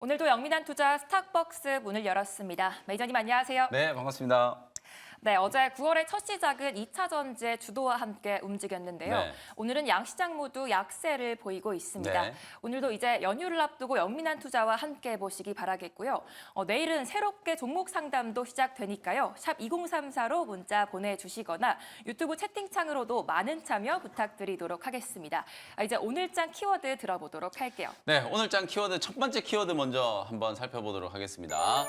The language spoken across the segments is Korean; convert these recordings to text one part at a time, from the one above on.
오늘도 영민한 투자 스탁벅스 문을 열었습니다. 매니저님 안녕하세요. 네, 반갑습니다. 네, 어제 9월의 첫 시작은 2차 전지의 주도와 함께 움직였는데요. 네. 오늘은 양시장 모두 약세를 보이고 있습니다. 네. 오늘도 이제 연휴를 앞두고 영민한 투자와 함께 보시기 바라겠고요. 내일은 새롭게 종목 상담도 시작되니까요. 샵 2034로 문자 보내주시거나 유튜브 채팅창으로도 많은 참여 부탁드리도록 하겠습니다. 이제 오늘장 키워드 들어보도록 할게요. 네, 오늘장 키워드 첫 번째 키워드 먼저 한번 살펴보도록 하겠습니다.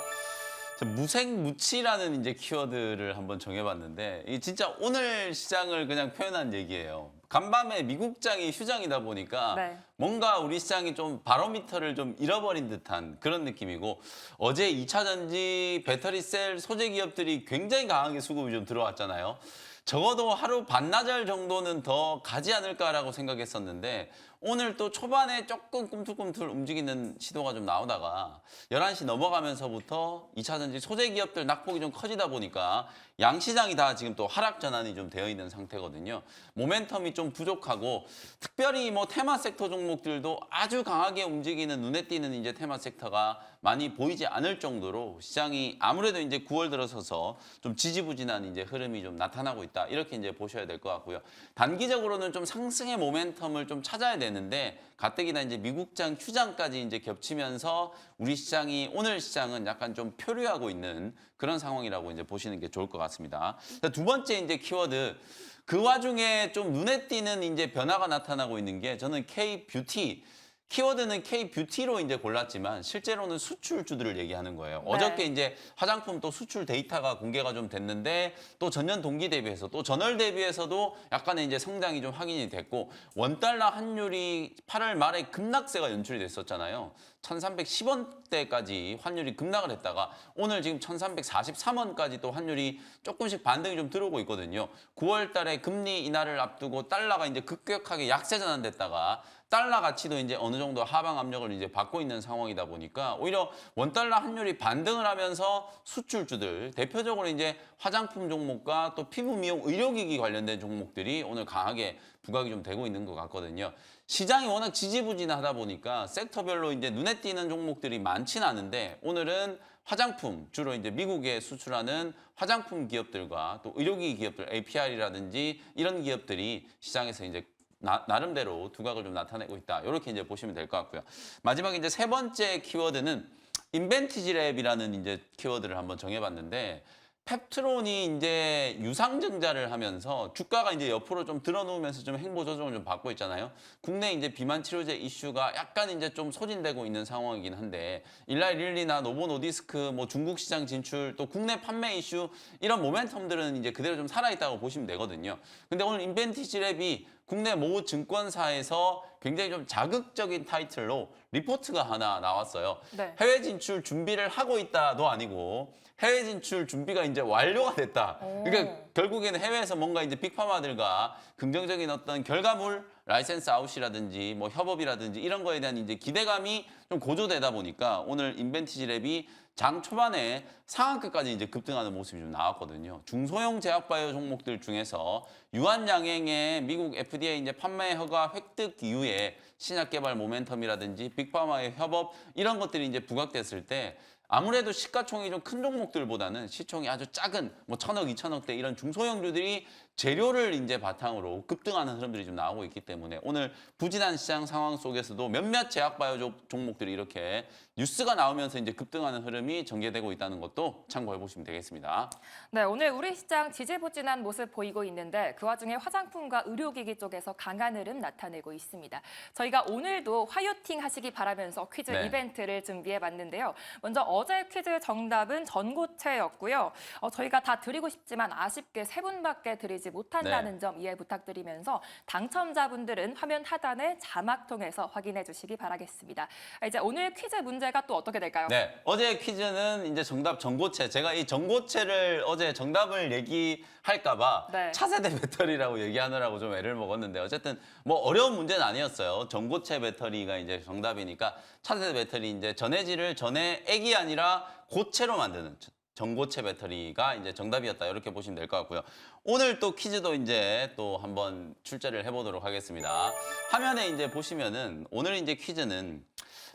무색무취라는 이제 키워드를 한번 정해봤는데 이 진짜 오늘 시장을 그냥 표현한 얘기예요. 간밤에 미국장이 휴장이다 보니까 네. 뭔가 우리 시장이 좀 바로미터를 좀 잃어버린 듯한 그런 느낌이고 어제 2차 전지 배터리셀 소재 기업들이 굉장히 강하게 수급이 좀 들어왔잖아요. 적어도 하루 반나절 정도는 더 가지 않을까라고 생각했었는데 오늘 또 초반에 조금 꿈틀꿈틀 움직이는 시도가 좀 나오다가 11시 넘어가면서부터 2차 전지 소재 기업들 낙폭이 좀 커지다 보니까 양시장이 다 지금 또 하락 전환이 좀 되어 있는 상태거든요. 모멘텀이 좀 부족하고 특별히 뭐 테마 섹터 종목들도 아주 강하게 움직이는 눈에 띄는 이제 테마 섹터가 많이 보이지 않을 정도로 시장이 아무래도 이제 9월 들어서서 좀 지지부진한 이제 흐름이 좀 나타나고 있다. 이렇게 이제 보셔야 될 것 같고요. 단기적으로는 좀 상승의 모멘텀을 좀 찾아야 되는데 가뜩이나 이제 미국장 휴장까지 이제 겹치면서 우리 시장이 오늘 시장은 약간 좀 표류하고 있는 그런 상황이라고 이제 보시는 게 좋을 것 같습니다. 두 번째 이제 키워드 그 와중에 좀 눈에 띄는 이제 변화가 나타나고 있는 게 저는 K-뷰티 키워드는 K-뷰티로 이제 골랐지만 실제로는 수출주들을 얘기하는 거예요. 네. 어저께 이제 화장품 또 수출 데이터가 공개가 좀 됐는데 또 전년 동기 대비해서 또 전월 대비해서도 약간의 이제 성장이 좀 확인이 됐고 원달러 환율이 8월 말에 급락세가 연출이 됐었잖아요. 1310원대까지 환율이 급락을 했다가 오늘 지금 1343원까지 또 환율이 조금씩 반등이 좀 들어오고 있거든요. 9월 달에 금리 인하를 앞두고 달러가 이제 급격하게 약세 전환됐다가 달러 가치도 이제 어느 정도 하방 압력을 이제 받고 있는 상황이다 보니까 오히려 원달러 환율이 반등을 하면서 수출주들 대표적으로 이제 화장품 종목과 또 피부 미용 의료기기 관련된 종목들이 오늘 강하게 부각이 좀 되고 있는 것 같거든요. 시장이 워낙 지지부진하다 보니까 섹터별로 이제 눈에 띄는 종목들이 많지는 않은데 오늘은 화장품 주로 이제 미국에 수출하는 화장품 기업들과 또 의료기기 기업들 APR이라든지 이런 기업들이 시장에서 이제 나름대로 두각을 좀 나타내고 있다. 이렇게 이제 보시면 될 것 같고요. 마지막에 이제 세 번째 키워드는 인벤티지랩이라는 이제 키워드를 한번 정해봤는데 펩트론이 이제 유상증자를 하면서 주가가 이제 옆으로 좀 드러누우면서 좀 행보 조정을 좀 받고 있잖아요. 국내 이제 비만 치료제 이슈가 약간 이제 좀 소진되고 있는 상황이긴 한데 일라이 릴리나 노보 노디스크 뭐 중국 시장 진출 또 국내 판매 이슈 이런 모멘텀들은 이제 그대로 좀 살아있다고 보시면 되거든요. 근데 오늘 인벤티지랩이 국내 모 증권사에서 굉장히 좀 자극적인 타이틀로 리포트가 하나 나왔어요. 네. 해외 진출 준비를 하고 있다도 아니고 해외 진출 준비가 이제 완료가 됐다. 그러니까 결국에는 해외에서 뭔가 이제 빅파마들과 긍정적인 어떤 결과물, 라이센스 아웃이라든지 뭐 협업이라든지 이런 거에 대한 이제 기대감이 좀 고조되다 보니까 오늘 인벤티지랩이 장 초반에 상한가까지 이제 급등하는 모습이 좀 나왔거든요. 중소형 제약바이오 종목들 중에서 유한양행의 미국 FDA 이제 판매 허가 획득 이후에 신약 개발 모멘텀이라든지 빅파마의 협업 이런 것들이 이제 부각됐을 때 아무래도 시가총이 좀 큰 종목들보다는 시총이 아주 작은 뭐 1,000억, 2,000억대 이런 중소형주들이 재료를 이제 바탕으로 급등하는 흐름들이 좀 나오고 있기 때문에 오늘 부진한 시장 상황 속에서도 몇몇 제약바이오 종목들이 이렇게 뉴스가 나오면서 이제 급등하는 흐름이 전개되고 있다는 것도 참고해 보시면 되겠습니다. 네, 오늘 우리 시장 지지부진한 모습 보이고 있는데 그 와중에 화장품과 의료기기 쪽에서 강한 흐름 나타내고 있습니다. 저희가 오늘도 화요팅 하시기 바라면서 퀴즈 네. 이벤트를 준비해봤는데요. 먼저 어제 퀴즈 정답은 전고체였고요. 저희가 다 드리고 싶지만 아쉽게 세 분밖에 드리지 못한다는 점 이해 부탁드리면서 당첨자분들은 화면 하단의 자막 통해서 확인해 주시기 바라겠습니다. 이제 오늘 퀴즈 문제가 또 어떻게 될까요? 네, 어제 퀴즈는 이제 정답 전고체. 제가 이 전고체를 어제 정답을 얘기할까 봐 네. 차세대 배터리라고 얘기하느라고 좀 애를 먹었는데 어쨌든 뭐 어려운 문제는 아니었어요. 전고체 배터리가 이제 정답이니까 차세대 배터리 이제 전해질을 전해 액이 아니라 고체로 만드는 전고체 배터리가 이제 정답이었다. 이렇게 보시면 될 것 같고요. 오늘 또 퀴즈도 이제 또 한번 출제를 해보도록 하겠습니다. 화면에 이제 보시면은 오늘 이제 퀴즈는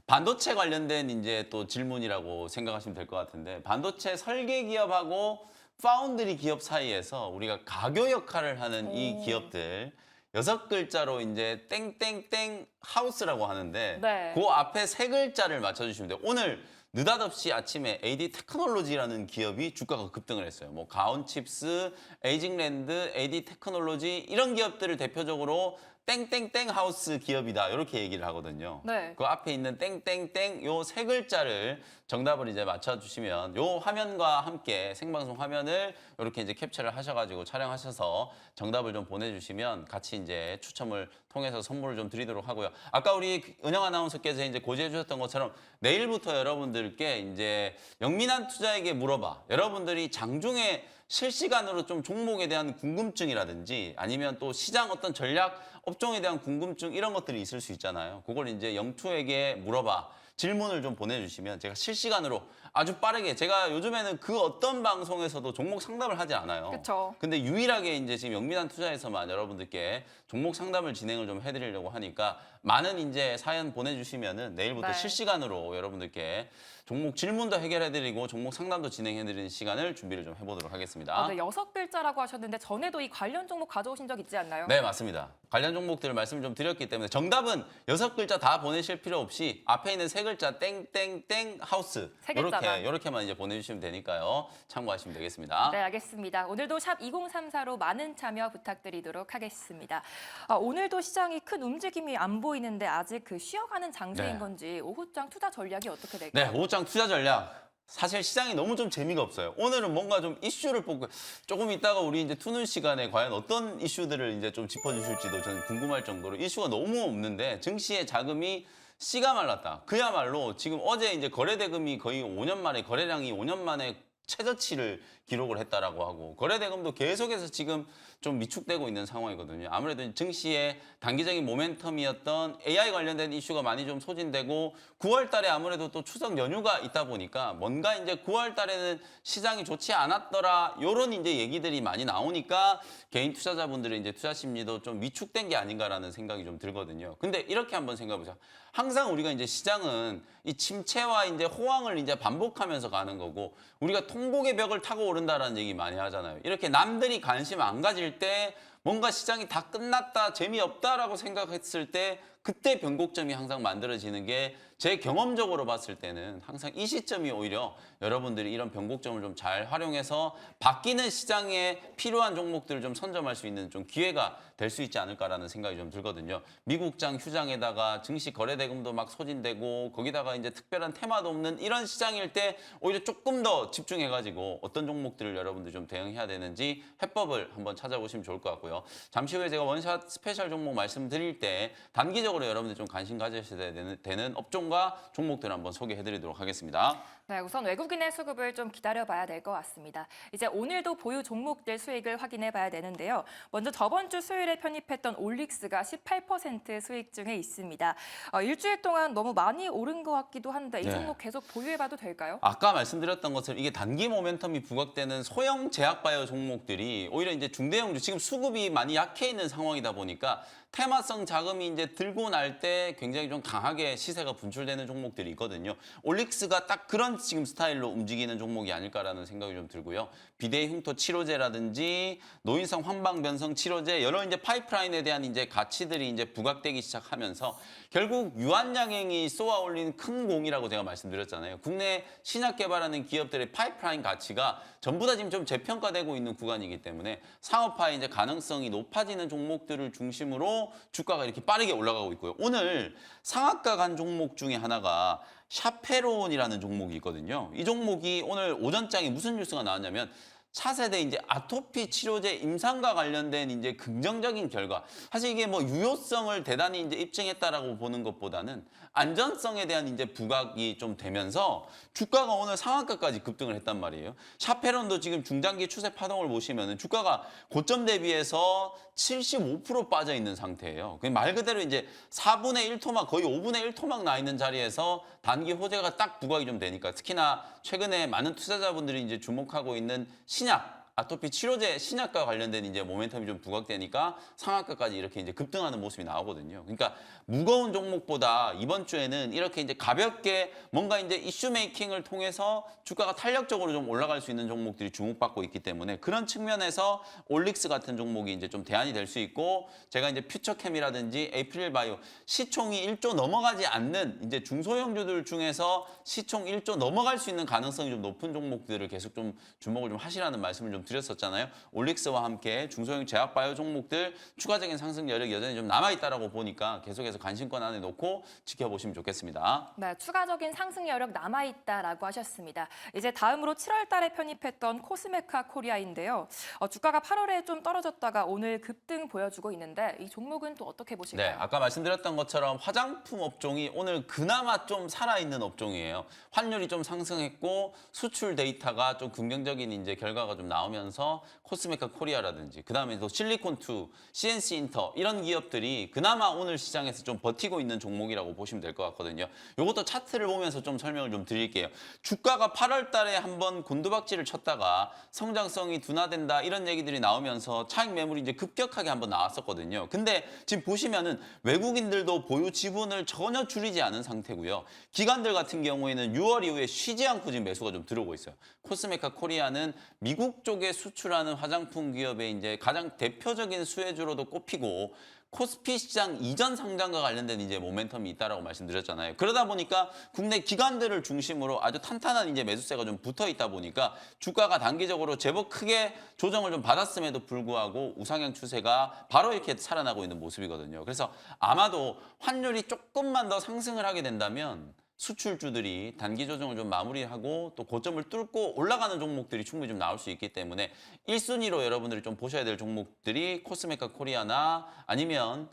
반도체 관련된 이제 또 질문이라고 생각하시면 될 것 같은데 반도체 설계 기업하고 파운드리 기업 사이에서 우리가 가교 역할을 하는 이 기업들 6글자로 이제 땡땡땡 하우스라고 하는데 네. 그 앞에 3글자를 맞춰주시면 돼요. 오늘 느닷없이 아침에 AD 테크놀로지라는 기업이 주가가 급등을 했어요. 뭐 가온칩스, 에이징랜드, AD 테크놀로지 이런 기업들을 대표적으로 땡땡땡 하우스 기업이다 이렇게 얘기를 하거든요. 네. 그 앞에 있는 땡땡땡 요 3글자를 정답을 이제 맞춰주시면 요 화면과 함께 생방송 화면을 이렇게 이제 캡처를 하셔가지고 촬영하셔서 정답을 좀 보내주시면 같이 이제 추첨을 통해서 선물을 좀 드리도록 하고요. 아까 우리 은영 아나운서께서 이제 고지해 주셨던 것처럼 내일부터 여러분들께 이제 영민한 투자에게 물어봐. 여러분들이 장중에 실시간으로 좀 종목에 대한 궁금증이라든지 아니면 또 시장 어떤 전략 업종에 대한 궁금증 이런 것들이 있을 수 있잖아요. 그걸 이제 영투에게 물어봐. 질문을 좀 보내주시면 제가 실시간으로 아주 빠르게 제가 요즘에는 그 어떤 방송에서도 종목 상담을 하지 않아요. 그쵸. 근데 유일하게 이제 지금 영민한 투자에서만 여러분들께 종목 상담을 진행을 좀 해드리려고 하니까 많은 이제 사연 보내주시면은 내일부터 네. 실시간으로 여러분들께 종목 질문도 해결해드리고 종목 상담도 진행해드리는 시간을 준비를 좀 해보도록 하겠습니다. 네, 6글자라고 하셨는데 전에도 이 관련 종목 가져오신 적 있지 않나요? 네, 맞습니다. 관련 종목들을 말씀을 좀 드렸기 때문에 정답은 6글자 다 보내실 필요 없이 앞에 있는 3글자 땡땡땡 하우스 세 글자만. 요렇게만 이제 보내주시면 되니까요. 참고하시면 되겠습니다. 네, 알겠습니다. 오늘도 샵 2034로 많은 참여 부탁드리도록 하겠습니다. 오늘도 시장이 큰 움직임이 안 보이는데 아직 그 쉬어가는 장세인 네. 건지 오후장 투자 전략이 어떻게 네, 될까요? 오후장 투자 전략. 사실 시장이 너무 좀 재미가 없어요. 오늘은 뭔가 좀 이슈를 뽑고 조금 있다가 우리 이제 투는 시간에 과연 어떤 이슈들을 이제 좀 짚어주실지도 저는 궁금할 정도로 이슈가 너무 없는데 증시의 자금이 씨가 말랐다. 그야말로 지금 어제 이제 거래대금이 거의 5년 만에 거래량이 5년 만에 최저치를 기록을 했다라고 하고 거래대금도 계속해서 지금 좀 위축되고 있는 상황이거든요. 아무래도 증시의 단기적인 모멘텀이었던 AI 관련된 이슈가 많이 좀 소진되고 9월 달에 아무래도 또 추석 연휴가 있다 보니까 뭔가 이제 9월 달에는 시장이 좋지 않았더라. 요런 이제 얘기들이 많이 나오니까 개인 투자자분들의 이제 투자 심리도 좀 위축된 게 아닌가라는 생각이 좀 들거든요. 근데 이렇게 한번 생각해 보자. 항상 우리가 이제 시장은 이 침체와 이제 호황을 이제 반복하면서 가는 거고 우리가 통곡의 벽을 타고 오른다라는 얘기 많이 하잖아요. 이렇게 남들이 관심 안 가질 때 뭔가 시장이 다 끝났다, 재미없다라고 생각했을 때 그때 변곡점이 항상 만들어지는 게 제 경험적으로 봤을 때는 항상 이 시점이 오히려 여러분들이 이런 변곡점을 좀 잘 활용해서 바뀌는 시장에 필요한 종목들을 좀 선점할 수 있는 좀 기회가 될 수 있지 않을까라는 생각이 좀 들거든요. 미국장 휴장에다가 증시 거래대금도 막 소진되고 거기다가 이제 특별한 테마도 없는 이런 시장일 때 오히려 조금 더 집중해가지고 어떤 종목들을 여러분들 좀 대응해야 되는지 해법을 한번 찾아보시면 좋을 것 같고요. 잠시 후에 제가 원샷 스페셜 종목 말씀드릴 때 단기적으로 여러분들 좀 관심 가지셔야 되는 업종과 종목들 한번 소개해드리도록 하겠습니다. 네, 우선 외국인의 수급을 좀 기다려봐야 될 것 같습니다. 이제 오늘도 보유 종목들 수익을 확인해봐야 되는데요. 먼저 저번 주 수요일에 편입했던 올릭스가 18% 수익 중에 있습니다. 일주일 동안 너무 많이 오른 것 같기도 한데 이 네. 종목 계속 보유해봐도 될까요? 아까 말씀드렸던 것처럼 이게 단기 모멘텀이 부각되는 소형 제약바이오 종목들이 오히려 이제 중대형주 지금 수급이 많이 약해 있는 상황이다 보니까 테마성 자금이 이제 들고 날 때 굉장히 좀 강하게 시세가 분출되는 종목들이 있거든요. 올릭스가 딱 그런 지금 스타일로 움직이는 종목이 아닐까라는 생각이 좀 들고요. 비대위 흉터 치료제라든지 노인성 환방 변성 치료제 여러 이제 파이프라인에 대한 이제 가치들이 이제 부각되기 시작하면서 결국 유한양행이 쏘아 올린 큰 공이라고 제가 말씀드렸잖아요. 국내 신약 개발하는 기업들의 파이프라인 가치가 전부 다 지금 좀 재평가되고 있는 구간이기 때문에 상업화의 이제 가능성이 높아지는 종목들을 중심으로 주가가 이렇게 빠르게 올라가고 있고요. 오늘 상한가 간 종목 중에 하나가 샤페론이라는 종목이 있거든요. 이 종목이 오늘 오전장에 무슨 뉴스가 나왔냐면 차세대 이제 아토피 치료제 임상과 관련된 이제 긍정적인 결과. 사실 이게 뭐 유효성을 대단히 이제 입증했다라고 보는 것보다는 안전성에 대한 이제 부각이 좀 되면서 주가가 오늘 상한가까지 급등을 했단 말이에요. 샤페론도 지금 중장기 추세 파동을 보시면은 주가가 고점 대비해서 75% 빠져 있는 상태예요. 말 그대로 이제 4분의 1토막 거의 5분의 1토막 나 있는 자리에서 단기 호재가 딱 부각이 좀 되니까 특히나 최근에 많은 투자자분들이 이제 주목하고 있는 신약 아토피 치료제 신약과 관련된 이제 모멘텀이 좀 부각되니까 상한가까지 이렇게 이제 급등하는 모습이 나오거든요. 그러니까 무거운 종목보다 이번 주에는 이렇게 이제 가볍게 뭔가 이제 이슈 메이킹을 통해서 주가가 탄력적으로 좀 올라갈 수 있는 종목들이 주목받고 있기 때문에 그런 측면에서 올릭스 같은 종목이 이제 좀 대안이 될 수 있고 제가 이제 퓨처캠이라든지 에이프릴 바이오 시총이 1조 넘어가지 않는 이제 중소형주들 중에서 시총 1조 넘어갈 수 있는 가능성이 좀 높은 종목들을 계속 좀 주목을 좀 하시라는 말씀을 좀 드렸었잖아요. 올릭스와 함께 중소형 제약바이오 종목들 추가적인 상승 여력이 여전히 좀 남아있다라고 보니까 계속해서 관심권 안에 놓고 지켜보시면 좋겠습니다. 네, 추가적인 상승 여력 남아있다라고 하셨습니다. 이제 다음으로 7월 달에 편입했던 코스메카 코리아인데요. 주가가 8월에 좀 떨어졌다가 오늘 급등 보여주고 있는데 이 종목은 또 어떻게 보실까요? 네, 아까 말씀드렸던 것처럼 화장품 업종이 오늘 그나마 좀 살아있는 업종이에요. 환율이 좀 상승했고 수출 데이터가 좀 긍정적인 이제 결과가 좀 나오면서 코스메카 코리아라든지 그다음에 또 실리콘2, CNC 인터 이런 기업들이 그나마 오늘 시장에서 좀 버티고 있는 종목이라고 보시면 될 것 같거든요. 이것도 차트를 보면서 좀 설명을 좀 드릴게요. 주가가 8월 달에 한번 곤두박질을 쳤다가 성장성이 둔화된다 이런 얘기들이 나오면서 차익 매물이 이제 급격하게 한번 나왔었거든요. 근데 지금 보시면은 외국인들도 보유 지분을 전혀 줄이지 않은 상태고요. 기관들 같은 경우에는 6월 이후에 쉬지 않고 지금 매수가 좀 들어오고 있어요. 코스메카 코리아는 미국 쪽에 수출하는 화장품 기업의 이제 가장 대표적인 수혜주로도 꼽히고 코스피 시장 이전 상장과 관련된 이제 모멘텀이 있다라고 말씀드렸잖아요. 그러다 보니까 국내 기관들을 중심으로 아주 탄탄한 이제 매수세가 좀 붙어 있다 보니까 주가가 단기적으로 제법 크게 조정을 좀 받았음에도 불구하고 우상향 추세가 바로 이렇게 살아나고 있는 모습이거든요. 그래서 아마도 환율이 조금만 더 상승을 하게 된다면 수출주들이 단기 조정을 좀 마무리하고 또 고점을 뚫고 올라가는 종목들이 충분히 좀 나올 수 있기 때문에 1순위로 여러분들이 좀 보셔야 될 종목들이 코스메카 코리아나 아니면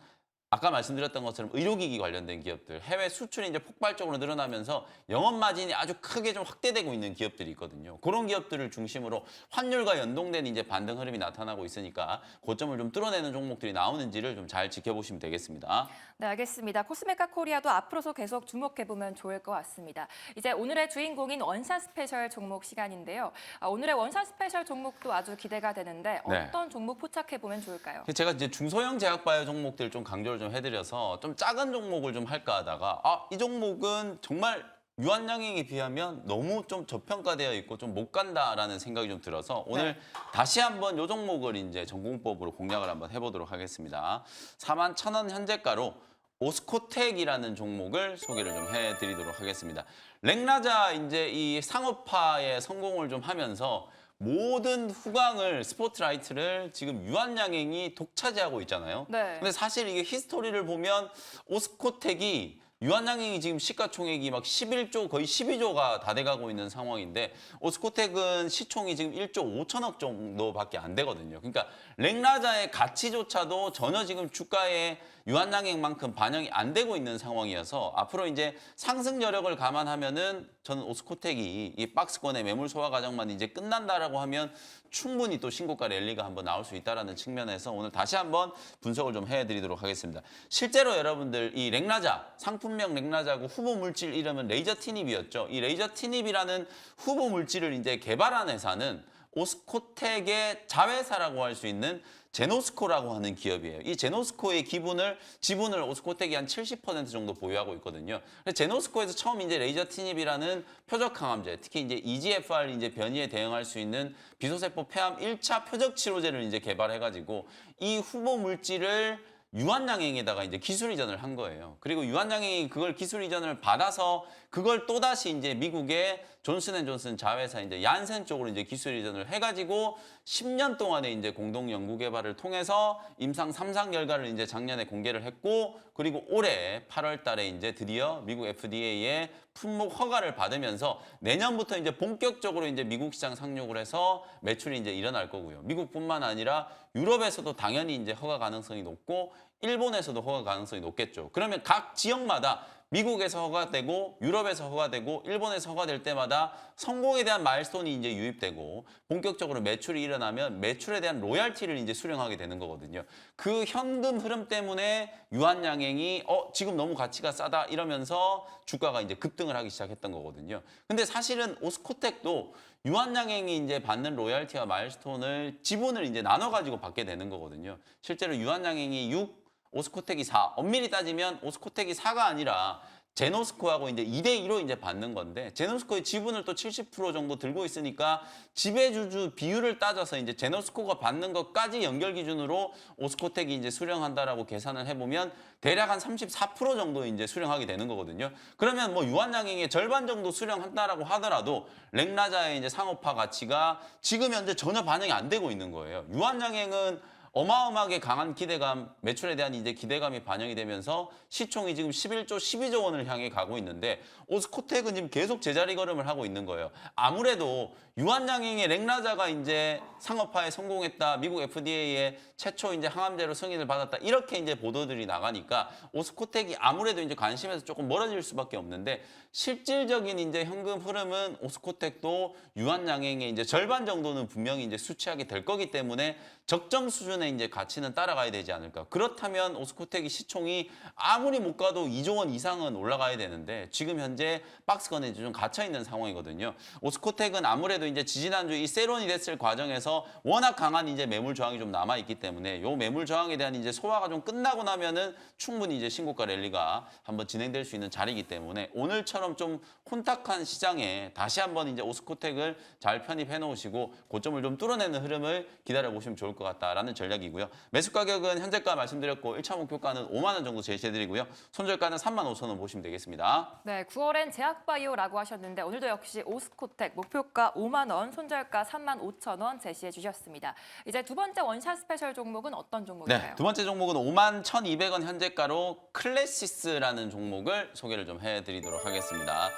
아까 말씀드렸던 것처럼 의료기기 관련된 기업들, 해외 수출이 이제 폭발적으로 늘어나면서 영업 마진이 아주 크게 좀 확대되고 있는 기업들이 있거든요. 그런 기업들을 중심으로 환율과 연동된 이제 반등 흐름이 나타나고 있으니까 고점을 좀 뚫어내는 종목들이 나오는지를 좀 잘 지켜보시면 되겠습니다. 네, 알겠습니다. 코스메카 코리아도 앞으로도 계속 주목해보면 좋을 것 같습니다. 이제 오늘의 주인공인 원샷 스페셜 종목 시간인데요. 오늘의 원샷 스페셜 종목도 아주 기대가 되는데 네. 어떤 종목 포착해보면 좋을까요? 제가 이제 중소형 제약바이오 종목들 좀 강조를 좀 해드려서 좀 작은 종목을 좀 할까 하다가 이 종목은 정말 유한양행에 비하면 너무 좀 저평가되어 있고 좀 못 간다라는 생각이 좀 들어서 오늘 다시 한번 이 종목을 이제 전공법으로 공략을 한번 해보도록 하겠습니다. 41,000원 현재가로 오스코텍이라는 종목을 소개를 좀 해드리도록 하겠습니다. 렉라자 이제 이 상업화에 성공을 좀 하면서 모든 후광을 스포트라이트를 지금 유한양행이 독차지하고 있잖아요. 네. 근데 사실 이게 히스토리를 보면 오스코텍이 유한양행이 지금 시가총액이 막 11조 거의 12조가 다 돼가고 있는 상황인데 오스코텍은 시총이 지금 1조 5천억 정도밖에 안 되거든요. 그러니까 렉라자의 가치조차도 전혀 지금 주가에 유한양행만큼 반영이 안 되고 있는 상황이어서 앞으로 이제 상승 여력을 감안하면은 저는 오스코텍이 이 박스권의 매물 소화 과정만 이제 끝난다라고 하면 충분히 또 신고가 랠리가 한번 나올 수 있다라는 측면에서 오늘 다시 한번 분석을 좀 해드리도록 하겠습니다. 실제로 여러분들 이 렉라자 상품명 렉라자고 후보 물질 이름은 레이저 티닙이었죠. 이 레이저 티닙이라는 후보 물질을 이제 개발한 회사는 오스코텍의 자회사라고 할 수 있는 제노스코라고 하는 기업이에요. 이 제노스코의 지분을 오스코텍이 한 70% 정도 보유하고 있거든요. 제노스코에서 처음 이제 레이저 티닙이라는 표적 항암제, 특히 이제 EGFR 이제 변이에 대응할 수 있는 비소세포 폐암 1차 표적 치료제를 이제 개발해가지고 이 후보 물질을 유한양행에다가 이제 기술 이전을 한 거예요. 그리고 유한양행이 그걸 기술 이전을 받아서 그걸 또다시 이제 미국의 존슨앤존슨 자회사 이제 얀센 쪽으로 이제 기술 이전을 해가지고 10년 동안의 이제 공동 연구 개발을 통해서 임상 3상 결과를 이제 작년에 공개를 했고 그리고 올해 8월 달에 이제 드디어 미국 FDA의 품목 허가를 받으면서 내년부터 이제 본격적으로 이제 미국 시장 상륙을 해서 매출이 이제 일어날 거고요. 미국뿐만 아니라 유럽에서도 당연히 이제 허가 가능성이 높고 일본에서도 허가 가능성이 높겠죠. 그러면 각 지역마다 미국에서 허가되고 유럽에서 허가되고 일본에서 허가될 때마다 성공에 대한 마일스톤이 이제 유입되고 본격적으로 매출이 일어나면 매출에 대한 로얄티를 이제 수령하게 되는 거거든요. 그 현금 흐름 때문에 유한양행이 지금 너무 가치가 싸다 이러면서 주가가 이제 급등을 하기 시작했던 거거든요. 근데 사실은 오스코텍도 유한양행이 이제 받는 로얄티와 마일스톤을 지분을 이제 나눠 가지고 받게 되는 거거든요. 실제로 유한양행이 6, 오스코텍이 4. 엄밀히 따지면 오스코텍이 4가 아니라 제노스코하고 이제 2대2로 이제 받는 건데 제노스코의 지분을 또 70% 정도 들고 있으니까 지배주주 비율을 따져서 이제 제노스코가 받는 것까지 연결 기준으로 오스코텍이 이제 수령한다라고 계산을 해보면 대략 한 34% 정도 이제 수령하게 되는 거거든요. 그러면 뭐 유한양행의 절반 정도 수령한다라고 하더라도 렉라자의 이제 상업화 가치가 지금 현재 전혀 반영이 안 되고 있는 거예요. 유한양행은 어마어마하게 강한 기대감, 매출에 대한 이제 기대감이 반영이 되면서 시총이 지금 11조, 12조 원을 향해 가고 있는데 오스코텍은 지금 계속 제자리 걸음을 하고 있는 거예요. 아무래도 유한양행의 렉라자가 이제 상업화에 성공했다, 미국 FDA의 최초 이제 항암제로 승인을 받았다 이렇게 이제 보도들이 나가니까 오스코텍이 아무래도 이제 관심에서 조금 멀어질 수밖에 없는데 실질적인 이제 현금 흐름은 오스코텍도 유한양행의 이제 절반 정도는 분명히 이제 수취하게 될 거기 때문에 적정 수준의 이제 가치는 따라가야 되지 않을까. 그렇다면 오스코텍이 시총이 아무리 못 가도 2조 원 이상은 올라가야 되는데 지금 현재 박스권에 좀 갇혀 있는 상황이거든요. 오스코텍은 아무래도 이제 지지난주 이 세론이 됐을 과정에서 워낙 강한 이제 매물 저항이 좀 남아 있기 때문에 요 매물 저항에 대한 이제 소화가 좀 끝나고 나면은 충분히 이제 신고가 랠리가 한번 진행될 수 있는 자리이기 때문에 오늘처럼 좀 혼탁한 시장에 다시 한번 이제 오스코텍을 잘 편입해 놓으시고 고점을 좀 뚫어내는 흐름을 기다려 보시면 좋을 것 같다라는 전략이고요. 매수 가격은 현재가 말씀드렸고 1차 목표가는 5만 원 정도 제시해드리고요. 손절가는 3만 5천 원 보시면 되겠습니다. 네, 9월엔 제약바이오라고 하셨는데 오늘도 역시 오스코텍 목표가 5만 원, 손절가 3만 5천 원 제시해 주셨습니다. 이제 두 번째 원샷 스페셜 종목은 어떤 종목인가요? 네, 두 번째 종목은 5만 1,200원 현재가로 클래시스라는 종목을 소개를 좀 해드리도록 하겠습니다.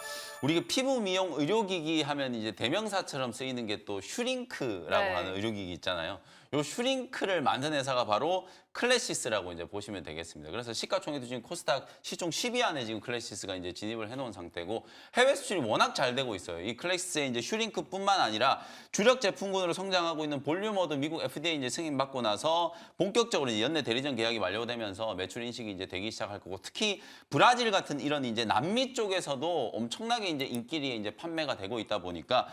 우리 그 피부 미용 의료기기 하면 이제 대명사처럼 쓰이는 게 또 슈링크라고 네. 하는 의료기기 있잖아요. 요 슈링크를 만든 회사가 바로 클래시스라고 이제 보시면 되겠습니다. 그래서 시가총액도 지금 코스닥 시총 10위 안에 지금 클래시스가 이제 진입을 해놓은 상태고 해외 수출이 워낙 잘 되고 있어요. 이 클래시스의 이제 슈링크뿐만 아니라 주력 제품군으로 성장하고 있는 볼륨어도 미국 FDA 이제 승인 받고 나서 본격적으로 이제 연내 대리점 계약이 만료되면서 매출 인식이 이제 되기 시작할 거고 특히 브라질 같은 이런 이제 남미 쪽에서도 엄청나게 이제 인기리에 이제 판매가 되고 있다 보니까.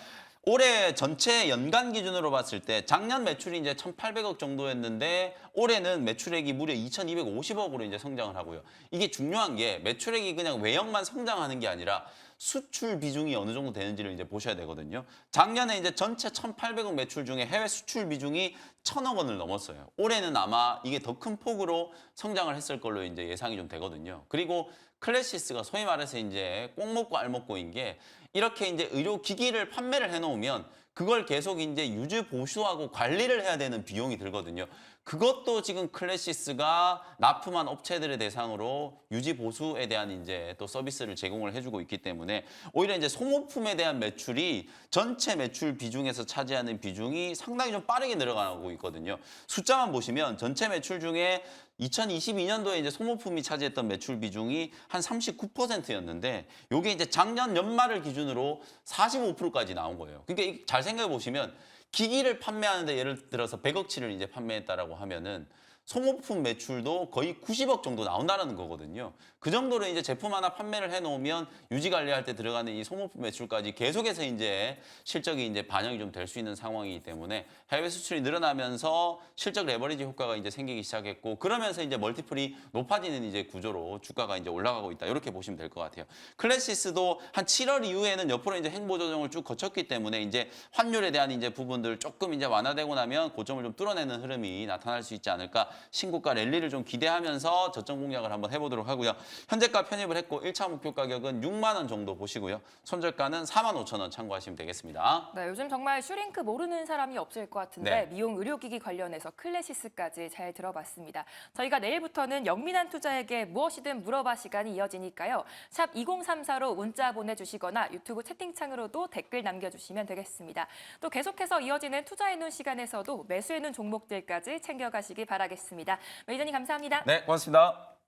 올해 전체 연간 기준으로 봤을 때 작년 매출이 이제 1,800억 정도였는데 올해는 매출액이 무려 2,250억으로 이제 성장을 하고요. 이게 중요한 게 매출액이 그냥 외형만 성장하는 게 아니라 수출 비중이 어느 정도 되는지를 이제 보셔야 되거든요. 작년에 이제 전체 1,800억 매출 중에 해외 수출 비중이 1,000억 원을 넘었어요. 올해는 아마 이게 더 큰 폭으로 성장을 했을 걸로 이제 예상이 좀 되거든요. 그리고 클래시스가 소위 말해서 이제 꼭 먹고 알 먹고인 게 이렇게 이제 의료 기기를 판매를 해놓으면 그걸 계속 이제 유지 보수하고 관리를 해야 되는 비용이 들거든요. 그것도 지금 클래시스가 납품한 업체들의 대상으로 유지 보수에 대한 이제 또 서비스를 제공을 해주고 있기 때문에 오히려 이제 소모품에 대한 매출이 전체 매출 비중에서 차지하는 비중이 상당히 좀 빠르게 늘어나고 있거든요. 숫자만 보시면 전체 매출 중에 2022년도에 이제 소모품이 차지했던 매출 비중이 한 39%였는데 요게 이제 작년 연말을 기준으로 45%까지 나온 거예요. 그러니까 잘 생각해 보시면 기기를 판매하는데 예를 들어서 100억치를 이제 판매했다라고 하면은 소모품 매출도 거의 90억 정도 나온다는 거거든요. 그 정도로 이제 제품 하나 판매를 해놓으면 유지 관리할 때 들어가는 이 소모품 매출까지 계속해서 이제 실적이 이제 반영이 좀 될 수 있는 상황이기 때문에 해외 수출이 늘어나면서 실적 레버리지 효과가 이제 생기기 시작했고 그러면서 이제 멀티플이 높아지는 이제 구조로 주가가 이제 올라가고 있다. 이렇게 보시면 될 것 같아요. 클래시스도 한 7월 이후에는 옆으로 이제 행보 조정을 쭉 거쳤기 때문에 이제 환율에 대한 이제 부분들 조금 이제 완화되고 나면 고점을 좀 뚫어내는 흐름이 나타날 수 있지 않을까. 신고가 랠리를 좀 기대하면서 저점 공략을 한번 해보도록 하고요. 현재가 편입을 했고 1차 목표 가격은 6만 원 정도 보시고요. 손절가는 4만 5천 원 참고하시면 되겠습니다. 네, 요즘 정말 슈링크 모르는 사람이 없을 것 같은데 네. 미용 의료기기 관련해서 클래시스까지 잘 들어봤습니다. 저희가 내일부터는 영민한 투자에게 무엇이든 물어봐 시간이 이어지니까요. 샵 2034로 문자 보내주시거나 유튜브 채팅창으로도 댓글 남겨주시면 되겠습니다. 또 계속해서 이어지는 투자의 눈 시간에서도 매수의 눈 종목들까지 챙겨가시기 바라겠습니다. 매니저님 감사합니다. 네, 고맙습니다.